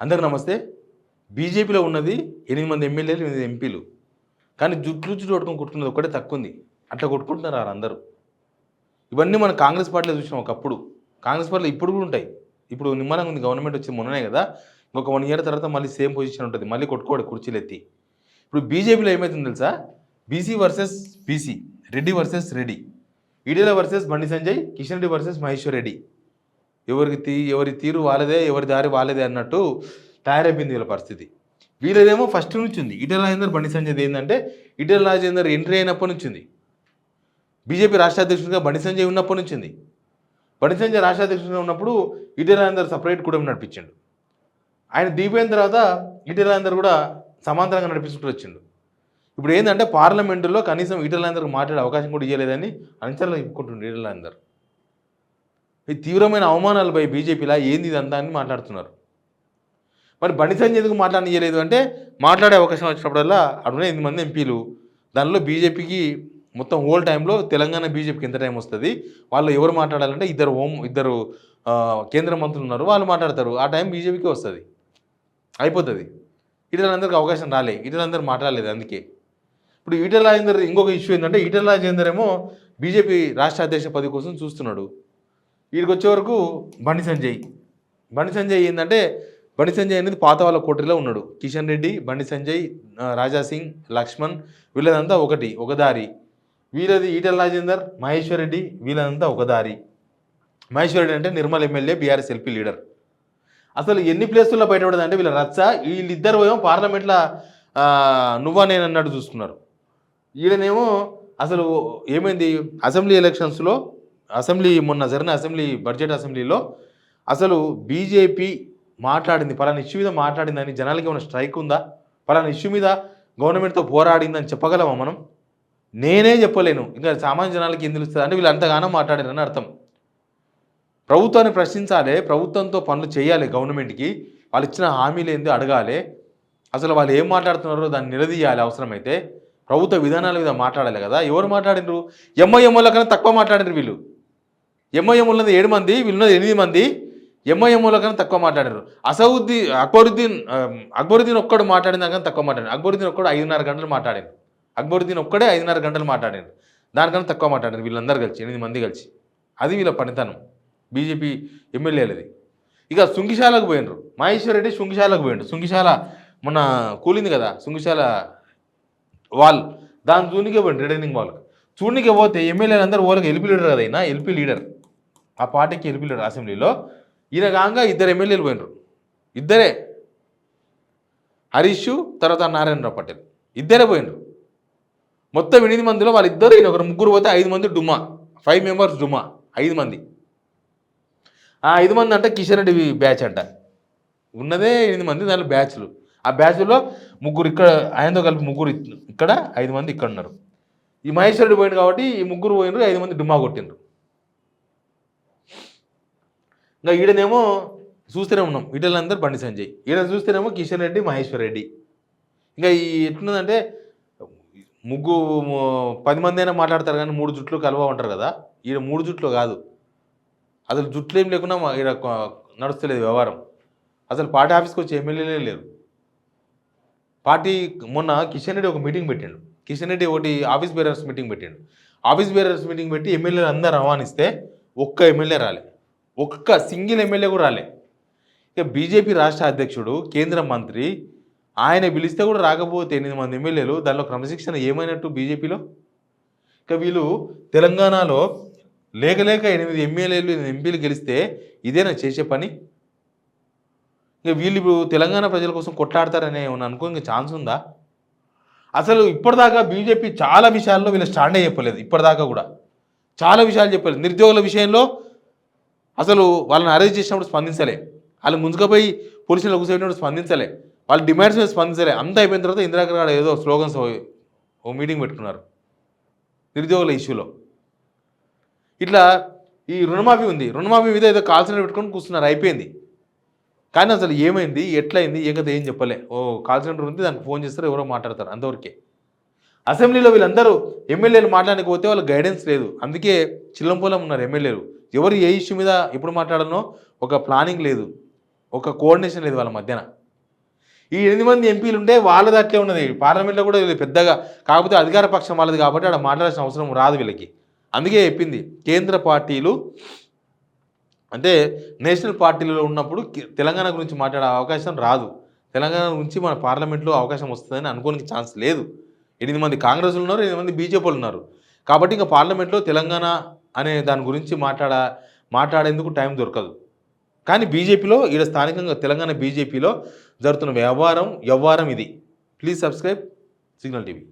అందరికి నమస్తే. బీజేపీలో ఉన్నది 8 మంది ఎమ్మెల్యేలు, 8 ఎంపీలు. కానీ జుట్లు కొట్టుకొని కొట్టుకున్నది ఒక్కటే తక్కువుంది. అట్లా కొట్టుకుంటున్నారు ఆళ్ళందరూ. ఇవన్నీ మనం కాంగ్రెస్ పార్టీలో చూసినాం ఒకప్పుడు. కాంగ్రెస్ పార్టీలో ఇప్పుడు కూడా ఉంటాయి. ఇప్పుడు నిమ్మలంగా ఉంది గవర్నమెంట్ వచ్చింది మొన్ననే కదా! ఇంకొక 1 ఇయర్ తర్వాత మళ్ళీ సేమ్ పొజిషన్ ఉంటది. మళ్ళీ కొట్టుకోడు కుర్చీలెత్తి. ఇప్పుడు బీజేపీలో ఏమైతుందో తెలుసా? BC versus BC, Reddy versus Reddy, Etela versus Bandi Sanjay, Kishan Reddy versus Maheshwar Reddy. ఎవరి తీరు వాళ్ళదే, ఎవరి దారి వాళ్ళదే అన్నట్టు తయారైపోయింది వీళ్ళ పరిస్థితి. వీళ్ళదేమో ఫస్ట్ నుంచి ఉంది. ఈటెల రాజేందర్, బండి సంజయ్ది ఏంటంటే ఈటెల రాజేందర్ ఎంట్రీ అయినప్పటి నుంచి ఉంది. బీజేపీ రాష్ట్ర అధ్యక్షుడిగా బండి సంజయ్ ఉన్నప్పటి నుంచి ఉంది. బండి సంజయ్ రాష్ట్ర అధ్యక్షుడిగా ఉన్నప్పుడు ఈటెల రాజేందర్ సపరేట్ కూడా నడిపించిండు. ఆయన దిగిపోయిన తర్వాత ఈటెల రాజేందర్ కూడా సమాంతరంగా నడిపించుకుంటూ వచ్చిండు. ఇప్పుడు ఏంటంటే పార్లమెంటులో కనీసం ఈటెల రాజేందర్కి మాట్లాడే అవకాశం కూడా ఇవ్వలేదని అంచనాలు చెప్పుకుంటుండ్రు ఈటెల రాజేందర్. ఈ తీవ్రమైన అవమానాలపై బీజేపీలా ఏంది ఇదంతా అని మాట్లాడుతున్నారు. మరి బండి సంజయ్ ఎందుకు మాట్లాడనియలేదు అంటే మాట్లాడే అవకాశం వచ్చినప్పుడల్లా అడుగునే 8 మంది ఎంపీలు, దానిలో బీజేపీకి మొత్తం హోల్ టైంలో తెలంగాణ బీజేపీకి ఎంత టైం వస్తుంది, వాళ్ళు ఎవరు మాట్లాడాలంటే ఇద్దరు కేంద్ర మంత్రులు ఉన్నారు, వాళ్ళు మాట్లాడతారు. ఆ టైం బీజేపీకి వస్తుంది, అయిపోతుంది. ఈటలందరికీ అవకాశం రాలే, ఈటలందరూ మాట్లాడలేదు. అందుకే ఇప్పుడు ఈటెల రాజేందర్ ఇంకొక ఇష్యూ ఏంటంటే ఈటెల రాజేందర్ ఏమో బీజేపీ రాష్ట్ర అధ్యక్ష పదవి కోసం చూస్తున్నాడు. వీడికి వచ్చే వరకు బండి సంజయ్ ఏంటంటే బండి సంజయ్ అనేది పాత వాళ్ళ కోటరీలో ఉన్నాడు. కిషన్ రెడ్డి, బండి సంజయ్, రాజా సింగ్, లక్ష్మణ్ వీళ్ళదంతా ఒక దారి. వీళ్ళది ఈటెల రాజేందర్, మహేశ్వర్ రెడ్డి వీళ్ళదంతా ఒక దారి. మహేశ్వర్ రెడ్డి అంటే Nirmal MLA, BRS LP leader. అసలు ఎన్ని ప్లేసుల్లో బయటపడదంటే వీళ్ళ రచ్చ. వీళ్ళిద్దరు ఏమో పార్లమెంట్లో నువ్వా నేను అన్నట్టు చూసుకున్నారు. ఈయననేమో అసలు ఏమైంది అసెంబ్లీ ఎలక్షన్స్లో, మొన్న జరిగిన బడ్జెట్ అసెంబ్లీలో అసలు బీజేపీ మాట్లాడింది పలానా ఇష్యూ మీద మాట్లాడిందని జనాలకి ఏమైనా స్ట్రైక్ ఉందా? పలానా ఇష్యూ మీద గవర్నమెంట్తో పోరాడిందని చెప్పగలమా మనం? నేనే చెప్పలేను, ఇంకా సామాన్య జనాలకి ఏం తెలుస్తుంది అంటే వీళ్ళు అంతగానో మాట్లాడారని అర్థం. ప్రభుత్వాన్ని ప్రశ్నించాలి, ప్రభుత్వంతో పనులు చేయాలి, గవర్నమెంట్కి వాళ్ళు ఇచ్చిన హామీలు ఏంది అడగాలి, అసలు వాళ్ళు ఏం మాట్లాడుతున్నారో దాన్ని నిలదీయాలి, అవసరమైతే ప్రభుత్వ విధానాల మీద మాట్లాడాలి కదా. ఎవరు మాట్లాడినరు? ఎంఐఎంఓల కన్నా తక్కువ మాట్లాడినారు వీళ్ళు. ఎంఐఎం ఉన్నది 7 మంది, వీళ్ళున్నది 8 మంది. ఎంఐఎంఓల కన్నా తక్కువ మాట్లాడారు. అక్బరుద్దీన్ ఒక్కడు మాట్లాడిన దానికన్నా తక్కువ మాట్లాడారు. అక్బరుద్దీన్ ఒక్కడు 5.5 గంటలు మాట్లాడారు. అక్బరుద్దీన్ ఒక్కడే 5.5 గంటలు మాట్లాడారు. దానికన్నా తక్కువ మాట్లాడారు వీళ్ళందరూ కలిసి, 8 మంది కలిసి. అది వీళ్ళ పనితనం బీజేపీ ఎమ్మెల్యేలది. ఇక శృంగిశాలకు పోయినరు. మహేశ్వర్ రెడ్డి శృంగిశాలకు పోయిండు. శృంగిశాల మొన్న కూలింది కదా, శృంగిశాల వాల్, దాని చూనికే పోయిండు, రిటర్నింగ్ వాల్కి చూడనికే పోతే ఎమ్మెల్యేలు అందరూ వాళ్ళకి ఎల్పీ లీడర్ కదా, అయినా ఎల్పీ లీడర్, ఆ పార్టీకి ఎల్పీ లీడర్ అసెంబ్లీలో. ఈయన కాగా 2 ఎమ్మెల్యేలు పోయినరు. ఇద్దరే, హరీష్ తర్వాత నారాయణరావు పటేల్, ఇద్దరే పోయినరు. మొత్తం 8 మందిలో వాళ్ళిద్దరు, ఈయన ఒకరు ముగ్గురు పోతే 5 మంది డుమ్మా, 5 మెంబర్స్ డుమ్మా, 5 మంది. ఆ 5 మంది అంటే కిషన్ రెడ్డి బ్యాచ్ అంట, ఉన్నదే 8 మంది, దానిలో బ్యాచ్లు. ఆ బ్యాచ్లో ముగ్గురు ఇక్కడ, ఆయనతో కలిపి ముగ్గురు ఇక్కడ, 5 మంది ఇక్కడ ఉన్నారు. ఈ మహేశ్వర్ రెడ్డి పోయిండు కాబట్టి ఈ ముగ్గురు పోయినరు, 5 మంది డుమ్మా కొట్టిండ్రు. ఇంకా ఈడనేమో చూస్తూనే ఉన్నాం ఈటలందరూ బండి సంజయ్, ఈడ చూస్తేనేమో కిషన్ రెడ్డి, మహేశ్వర్ రెడ్డి. ఇంకా ఈ ఎట్లున్నదంటే 10 మంది అయినా మాట్లాడతారు కానీ 3 జుట్లు కలవ ఉంటారు కదా. ఈడ 3 జుట్లు కాదు, అసలు జుట్లు ఏం లేకున్నా ఈడ నడుస్తలేదు వ్యవహారం. అసలు పార్టీ ఆఫీస్కి వచ్చి ఎమ్మెల్యేలే లేరు. పార్టీ మొన్న కిషన్ రెడ్డి ఒక మీటింగ్ పెట్టిండు. కిషన్ రెడ్డి ఒకటి ఆఫీస్ బేరర్స్ మీటింగ్ పెట్టిండు. ఆఫీస్ బేరర్స్ మీటింగ్ పెట్టి ఎమ్మెల్యేలు అందరూ ఆహ్వానిస్తే ఒక్క ఎమ్మెల్యే రాలే, ఒక్క సింగిల్ ఎమ్మెల్యే కూడా రాలే. ఇక బీజేపీ రాష్ట్ర అధ్యక్షుడు, కేంద్ర మంత్రి, ఆయన పిలిస్తే కూడా రాకపోతే 8 మంది ఎమ్మెల్యేలు, దానిలో క్రమశిక్షణ ఏమైనట్టు బీజేపీలో? ఇక వీళ్ళు తెలంగాణలో లేక 8 ఎమ్మెల్యేలు, 8 ఎంపీలు గెలిస్తే ఇదేనా చేసే పని? ఇక వీళ్ళు ఇప్పుడు తెలంగాణ ప్రజల కోసం కొట్లాడతారనే ఏమన్నా అనుకో ఇంకా ఛాన్స్ ఉందా? అసలు ఇప్పటిదాకా బీజేపీ చాలా విషయాల్లో వీళ్ళు స్టాండే చెప్పలేదు. ఇప్పటిదాకా కూడా చాలా విషయాలు చెప్పలేదు. నిరుద్యోగుల విషయంలో అసలు వాళ్ళని అరెస్ట్ చేసినప్పుడు స్పందించలే, వాళ్ళు ముందుకుపోయి పోలీసులు కూర్చోబెట్టినప్పుడు స్పందించలే, వాళ్ళ డిమాండ్స్ మీద స్పందించలే. అంతా అయిపోయిన తర్వాత ఇందిరాగాంధీ గారు ఏదో స్లోగన్స్ ఓ మీటింగ్ పెట్టుకున్నారు నిరుద్యోగుల ఇష్యూలో. ఇట్లా ఈ రుణమాఫీ ఉంది, రుణమాఫీ మీద ఏదో కాల్ సెంటర్ పెట్టుకొని కూర్చున్నారు, అయిపోయింది. కానీ అసలు ఏమైంది, ఎట్లయింది, ఏ కదా ఏం చెప్పలే. ఓ కాల్ సెంటర్ ఉంది, దానికి ఫోన్ చేస్తారు, ఎవరో మాట్లాడతారు, అంతవరకే. అసెంబ్లీలో వీళ్ళందరూ ఎమ్మెల్యేలు మాట్లాడకపోతే వాళ్ళకి గైడెన్స్ లేదు. అందుకే చిల్లంపూలం ఉన్నారు ఎమ్మెల్యేలు. ఎవరు ఏ ఇష్యూ మీద ఎప్పుడు మాట్లాడాలనో ఒక ప్లానింగ్ లేదు. ఒక కోఆర్డినేషన్ లేదు వాళ్ళ మధ్యన. ఈ 8 మంది ఎంపీలు ఉంటే వాళ్ళది అట్లే ఉన్నది. పార్లమెంట్లో కూడా వీళ్ళు పెద్దగా, కాకపోతే అధికార పక్షం వాళ్ళది కాబట్టి ఆడ మాట్లాడాల్సిన అవసరం రాదు వీళ్ళకి. అందుకే చెప్పింది కేంద్ర పార్టీలు అంటే నేషనల్ పార్టీలలో ఉన్నప్పుడు తెలంగాణ గురించి మాట్లాడే అవకాశం రాదు. తెలంగాణ గురించి మన పార్లమెంట్లో అవకాశం వస్తుందని అనుకోనికి ఛాన్స్ లేదు. 8 మంది కాంగ్రెస్‌లు ఉన్నారు, 8 మంది బీజేపీలు ఉన్నారు. కాబట్టి ఇంక పార్లమెంట్లో తెలంగాణ అనే దాని గురించి మాట్లాడేందుకు టైం దొరకదు. కానీ బీజేపీలో ఈడ స్థానికంగా తెలంగాణ బీజేపీలో జరుగుతున్న వ్యవహారం ఇది. Please subscribe signal TV.